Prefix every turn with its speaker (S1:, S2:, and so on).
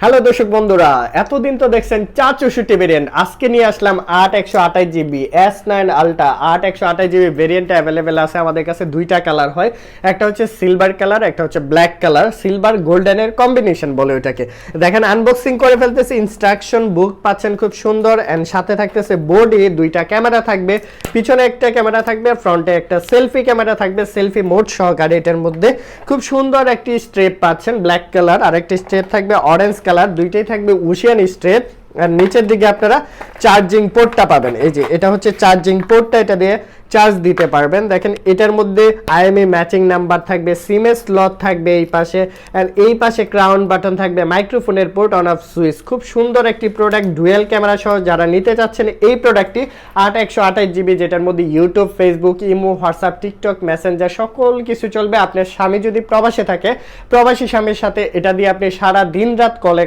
S1: Hello দর্শক বন্ধুরা, এতদিন তো দেখছেন 464 ভেরিয়েন্ট, আজকে নিয়ে আসলাম 8 128 GB S9 ultra. 8 128 GB variant available আছে আমাদের কাছে। দুইটা কালার হয়, একটা হচ্ছে সিলভার কালার, একটা হচ্ছে ব্ল্যাক কালার। সিলভার গোল্ডেনের কম্বিনেশন বলে ওইটাকে। দেখেন আনবক্সিং করে ফেলতেছি, ইনস্ট্রাকশন বুক পাচ্ছেন খুব সুন্দর, এন্ড সাথে থাকতেছে বোর্ডে দুইটা ক্যামেরা থাকবে, পিছনে একটা ক্যামেরা থাকবে, ফ্রন্টে একটা সেলফি ক্যামেরা থাকবে, সেলফি মোড সহকারে। এটার মধ্যে খুব সুন্দর একটি স্ট্রেপ পাচ্ছেন ব্ল্যাক কালার, আর একটি স্ট্রেপ থাকবে অরেঞ্জ কালার, দুইটাই থাকবে ওশিয়ান স্ট্রেপ। আর নিচের দিকে আপনারা চার্জিং পোর্টটা পাবেন। এই যে এটা হচ্ছে চার্জিং পোর্টটা, এটা দিয়ে চার্জ দিতে পারবেন। দেখেন এটার মধ্যে আইএমই ম্যাচিং নাম্বার থাকবে, সিমে স্লট থাকবে এই পাশে, আর এই পাশে ক্রাউন বাটন থাকবে, মাইক্রোফোনের পোর্ট, অন অফ সুইচ। খুব সুন্দর একটি প্রোডাক্ট, ডুয়েল ক্যামেরা সহ। যারা নিতে চাচ্ছেন এই প্রোডাক্টটি 8 128 জিবি, যেটার মধ্যে YouTube, Facebook, imo, WhatsApp, TikTok, Messenger সকল কিছু চলবে। আপনার স্বামী যদি প্রবাসে থাকে, প্রবাসী স্বামীর সাথে এটা দিয়ে আপনি সারা দিন রাত কলে